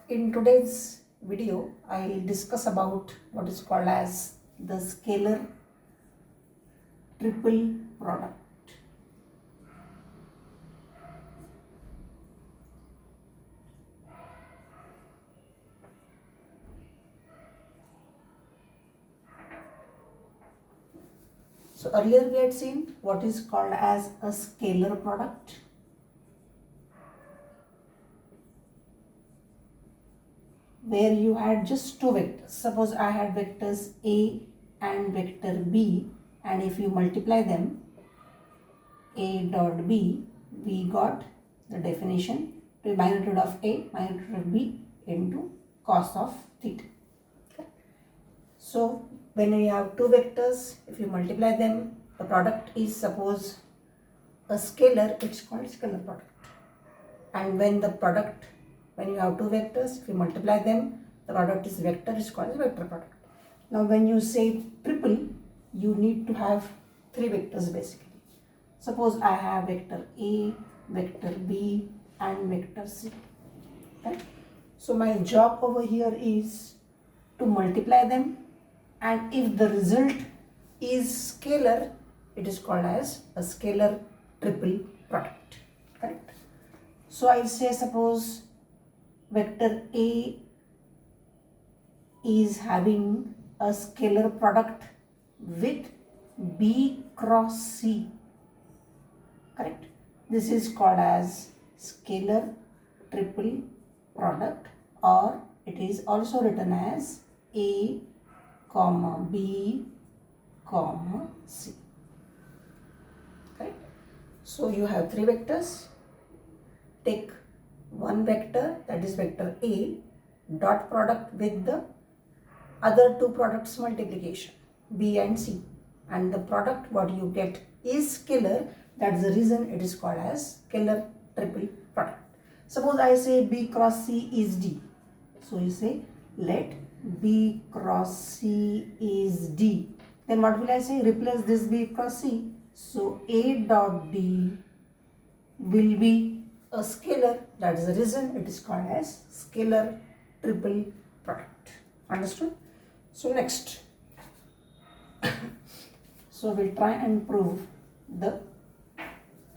In today's video, I will discuss about what is called as the scalar triple product. So earlier we had seen what is called as a scalar product. Where you had just two vectors. Suppose I had vectors A and vector B, and if you multiply them, A dot B, we got the definition to magnitude of A, magnitude of B into cos of theta. Okay. So when you have two vectors, if you multiply them, the product is suppose a scalar, it's called scalar product. And when you have two vectors, if you multiply them, the product is vector, is called as vector product. Now when you say triple, you need to have three vectors basically. Suppose I have vector A, vector B and vector C. Okay? So my job over here is to multiply them, and if the result is scalar, it is called as a scalar triple product. Correct? So I say suppose vector A is having a scalar product with B cross C. Correct? This is called as scalar triple product, or it is also written as A comma B comma C. Correct? So you have three vectors. Take one vector, that is vector A, dot product with the other two products multiplication, B and C, and the product what you get is scalar. That's the reason it is called as scalar triple product. Suppose I say B cross C is D. So you say let B cross C is D. Then what will I say? Replace this B cross C. So A dot D will be a scalar. That is the reason it is called as scalar triple product. Understood? So next, so we'll try and prove the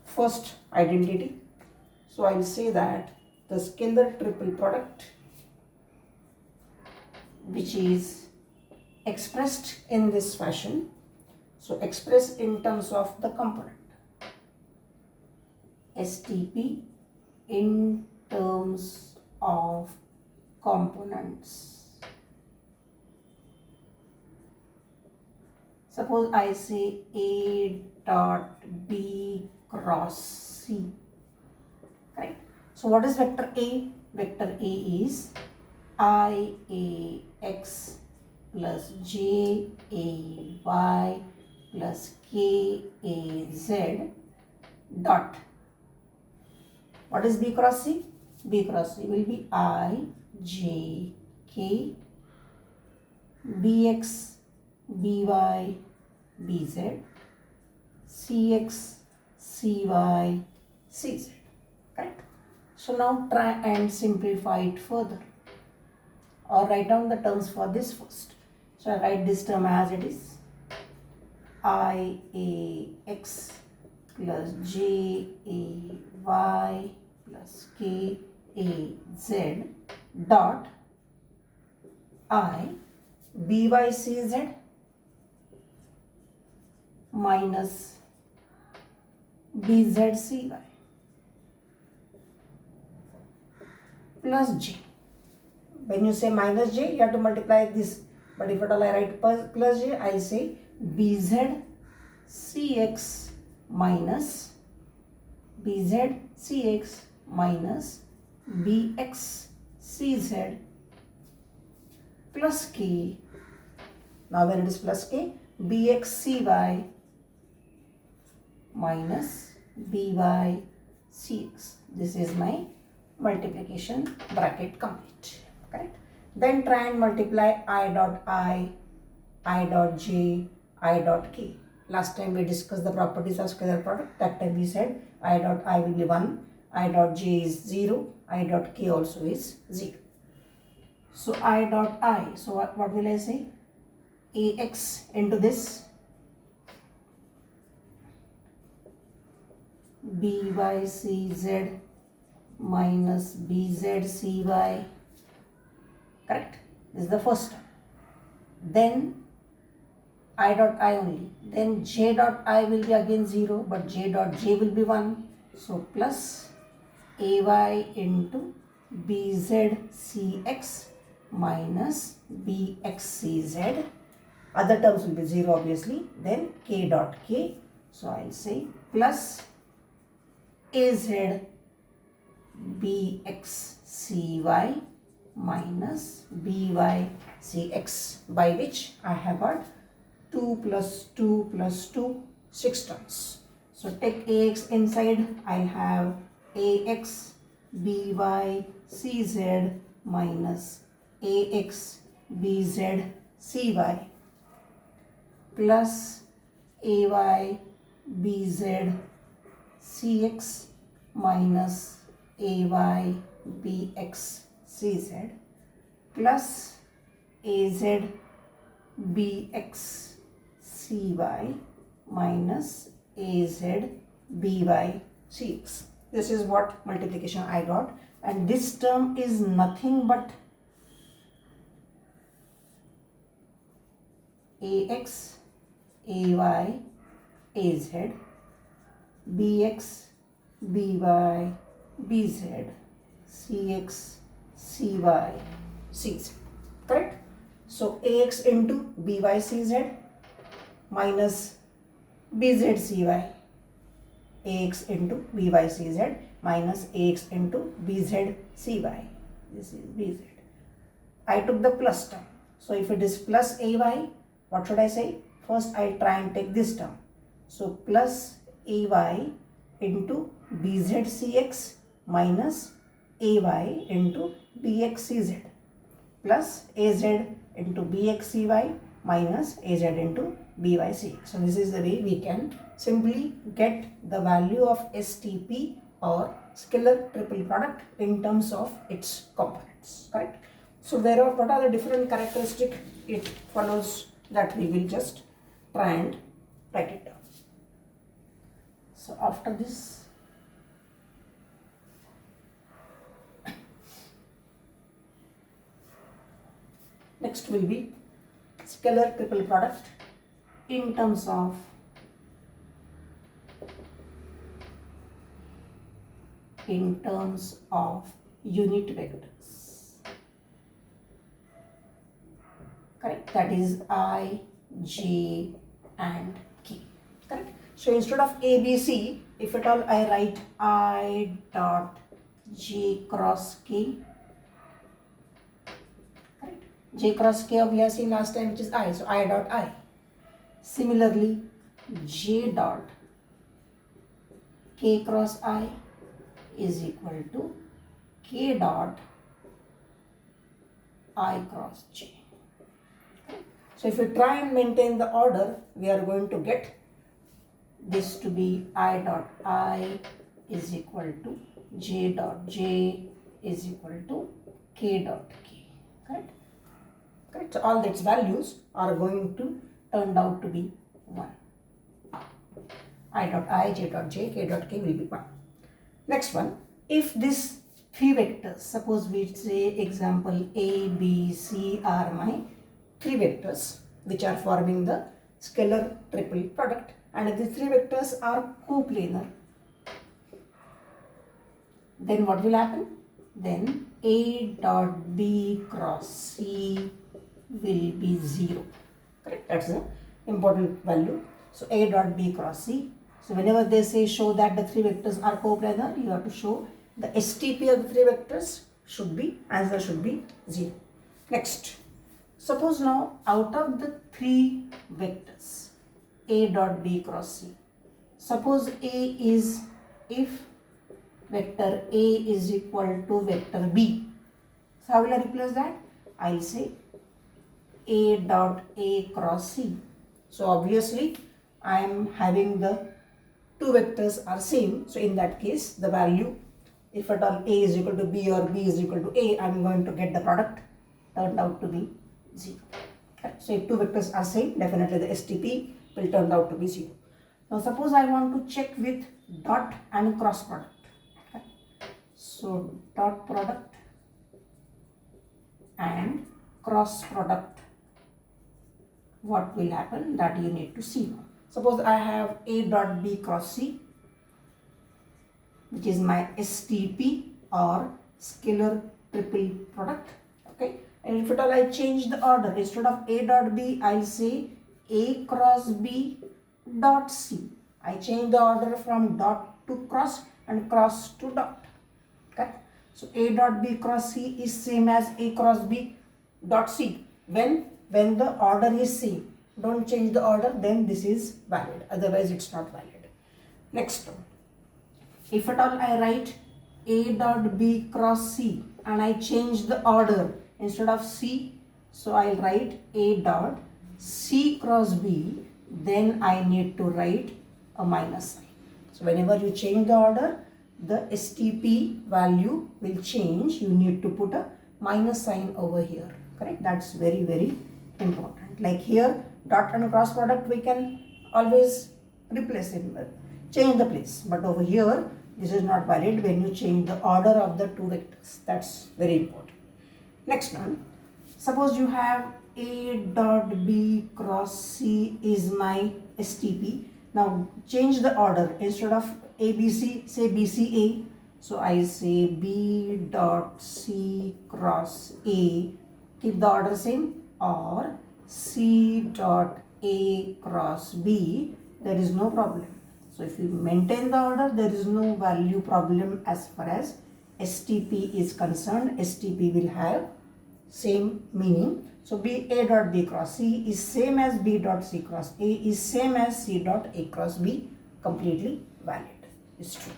first identity. So I will say that the scalar triple product, which is expressed in this fashion, so expressed in terms of the component, STP in terms of components. Suppose I say A dot B cross C. Right? So what is vector A? Vector A is IAX plus JAY plus KAZ dot. What is B cross C? B cross C will be IJK BX BY BZ CX CY CZ. Correct? So now try and simplify it further, or write down the terms for this first. So I write this term as it is, IAX plus JAY plus KAZ dot I BYCZ minus BZCY plus J. When you say minus J, you have to multiply this. But if at all I write plus J, I say BZCX minus BZCX minus BXCZ plus K. Now when it is plus K, BXCY minus BYCX. This is my multiplication bracket complete. Correct? Then try and multiply I dot J, I dot K. Last time we discussed the properties of scalar product. That time we said I dot I will be 1, I dot j is 0, I dot k also is 0. So I dot I. So what will I say? AX into this BYCZ minus BZCY. Correct? This is the first term. Then I dot I only. Then J dot I will be again 0, but J dot J will be 1. So plus AY into BZCX minus BXCZ. Other terms will be 0 obviously. Then K dot K. So I'll say plus AZ BXCY minus BYCX, by which I have got 2 plus 2 plus 2, 6 terms. So take AX inside, I have AX BYCZ minus AX BZCY plus AY BZCX minus AY BXCZ plus AZ BXCY minus AZ BYCX. This is what multiplication I got, and this term is nothing but AX, AY, AZ, BX, BY, BZ, CX, CY, CZ. Correct? So AX into BYCZ minus BZCY. AX into BYCZ minus AX into BZCY. This is BZ. I took the plus term. So if it is plus AY, what should I say? First I try and take this term. So plus AY into BZCX minus AY into BXCZ plus AZ into BXCY minus AZ into BYCX. So this is the way we can simply get the value of STP or scalar triple product in terms of its components. Correct? So what are the different characteristics? It follows that we will just try and write it down. So after this, next will be scalar triple product in terms of unit vectors. Correct? That is I, J and K. Correct? So instead of A, B, C, if at all I write I dot J cross K. Correct? J cross K we have seen last time, which is I. So I dot I. Similarly, J dot K cross I is equal to K dot I cross J. So if we try and maintain the order, we are going to get this to be I dot I is equal to J dot J is equal to K dot K. Correct? Correct. So all its values are going to turn out to be 1. I dot I, J dot J, K dot K will be 1. Next one, if this 3 vectors, suppose we say example A, B, C are my 3 vectors which are forming the scalar triple product, and if these 3 vectors are coplanar, then what will happen? Then A dot B cross C will be 0. Correct? That's the important value. So A dot B cross C. So whenever they say show that the 3 vectors are coplanar, you have to show the STP of the 3 vectors should be, answer should be 0. Next, suppose now out of the 3 vectors A dot B cross C, suppose A is, if vector A is equal to vector B, so how will I replace that? I will say A dot A cross C. So obviously I am having the 2 vectors are same, so in that case the value, if at all A is equal to B or B is equal to A, I am going to get the product. turned out to be 0. Okay. So if two vectors are same, definitely the STP will turn out to be 0. Now suppose I want to check with dot and cross product. Okay. So dot product and cross product, what will happen, that you need to see now. Suppose I have A dot B cross C, which is my STP or scalar triple product. Okay, and if at all I change the order, instead of A dot B, I'll say A cross B dot C. I change the order from dot to cross and cross to dot. Okay, so A dot B cross C is same as A cross B dot C. When the order is same, don't change the order, then this is valid, otherwise it's not valid. Next one, if at all I write A dot B cross C and I change the order, instead of C, so I'll write A dot C cross B, then I need to write a minus sign. So whenever you change the order, the STP value will change. You need to put a minus sign over here. Correct? That's very, very important. Like here, dot and cross product, we can always replace it, change the place. But over here, this is not valid when you change the order of the two vectors. That's very important. Next one, suppose you have A dot B cross C is my STP. Now change the order, instead of ABC, say BCA. So I say B dot C cross A, keep the order same, or C dot A cross B, there is no problem. So if you maintain the order, there is no value problem as far as STP is concerned. STP will have same meaning. So B A dot B cross C is same as B dot C cross A is same as C dot A cross B, completely valid. It's true.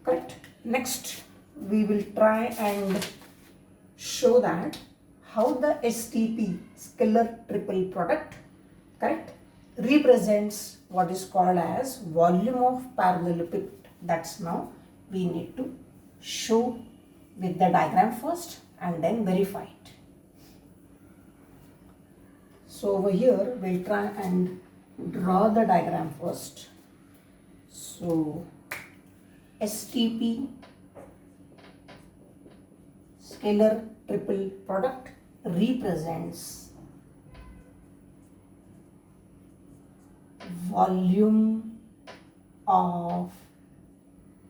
Correct. Next, we will try and show that how the STP, scalar triple product, correct, represents what is called as volume of parallelepiped. That's now we need to show with the diagram first and then verify it. So over here we'll try and draw the diagram first. So STP, scalar triple product, represents volume of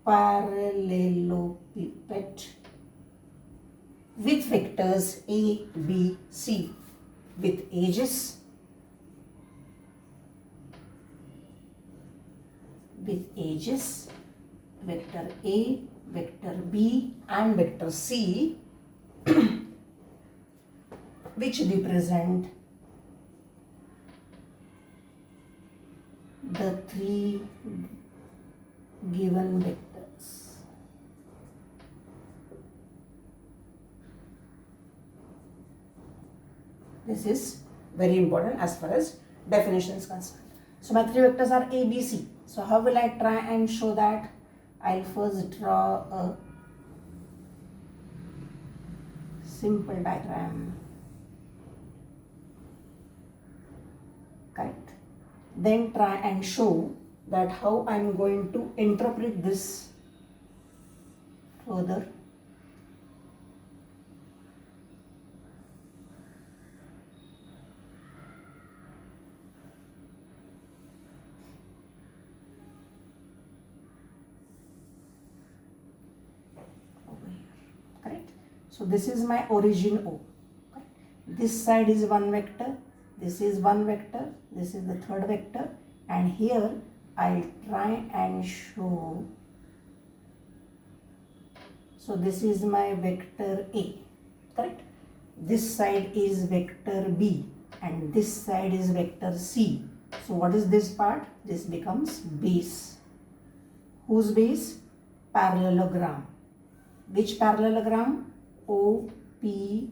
parallelepiped with vectors A, B, C with edges, vector A, vector B and vector C which represent the three given vectors. This is very important as far as definition is concerned. So my three vectors are A, B, C. So how will I try and show that? I'll first draw a simple diagram. Correct. Then try and show that how I'm going to interpret this further. So this is my origin O. This side is one vector, this is one vector, this is the third vector, and here I'll try and show. So this is my vector A, correct? This side is vector B and this side is vector C. So what is this part? This becomes base. Whose base? Parallelogram. Which parallelogram? OPQR.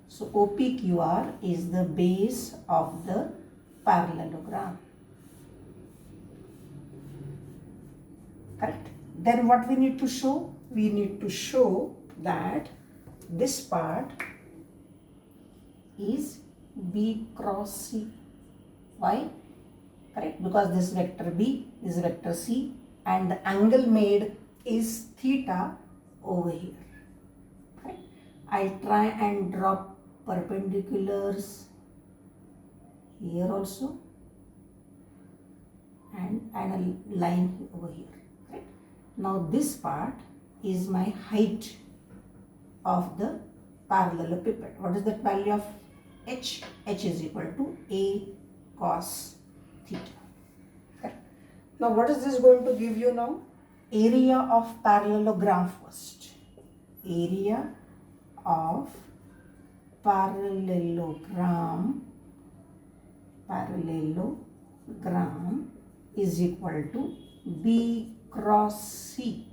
So OPQR is the base of the parallelogram. Correct. Then what we need to show? We need to show that this part is B cross C. Why? Correct, because this vector B is vector C and the angle made is theta over here. Correct. I'll try and drop perpendiculars here also and a line over here. Correct. Now this part is my height of the parallelepiped. What is that value of h? H is equal to A cos theta. Okay. Now what is this going to give you now? Area of parallelogram first. Area of parallelogram is equal to B cross C.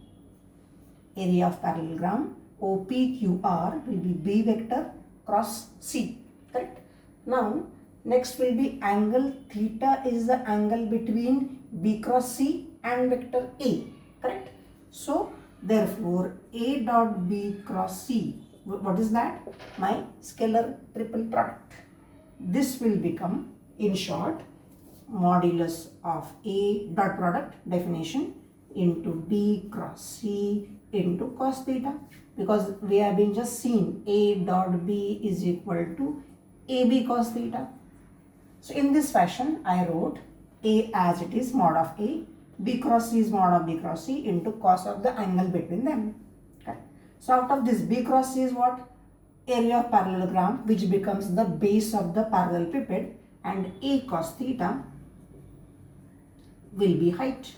Area of parallelogram OPQR will be B vector cross C. Correct. Now next will be angle theta is the angle between B cross C and vector A. Correct. So therefore A dot B cross C, what is that? My scalar triple product. This will become, in short, modulus of A dot product definition into B cross C into cos theta, because we have been just seen A dot B is equal to AB cos theta. So in this fashion I wrote A as it is mod of A, B cross C is mod of B cross C into cos of the angle between them. Okay. So out of this B cross C is what? Area of parallelogram, which becomes the base of the parallelepiped, and A cos theta will be height,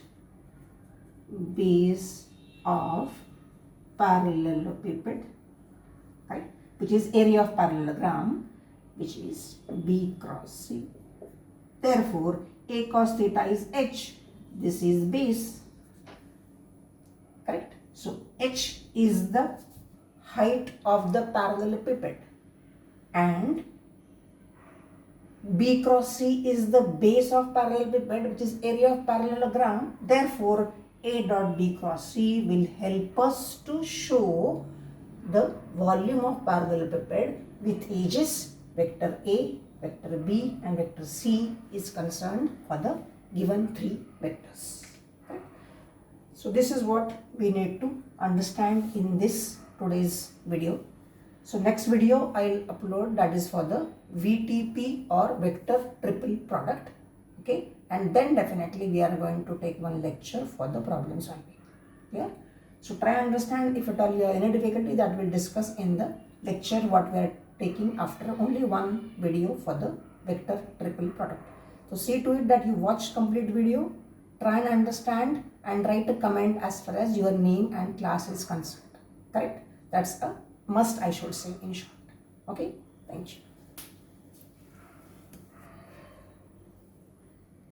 base of parallelepiped, right, which is area of parallelogram, which is B cross C. Therefore A cos theta is h. This is base. Correct. So h is the height of the parallelepiped and B cross C is the base of parallelepiped, which is area of parallelogram. Therefore A dot B cross C will help us to show the volume of parallelepiped with edges vector A, vector B and vector C is concerned for the given three vectors. Okay. So this is what we need to understand in this today's video. So next video I'll upload, that is for the VTP or vector triple product. Okay, and then definitely we are going to take one lecture for the problem solving. Clear? So try and understand. If at all you have any difficulty, that we'll discuss in the lecture what we are taking after only one video for the vector triple product. So see to it that you watch complete video, try and understand and write a comment as far as your name and class is concerned. Correct? That's a must, I should say, in short. Okay, thank you.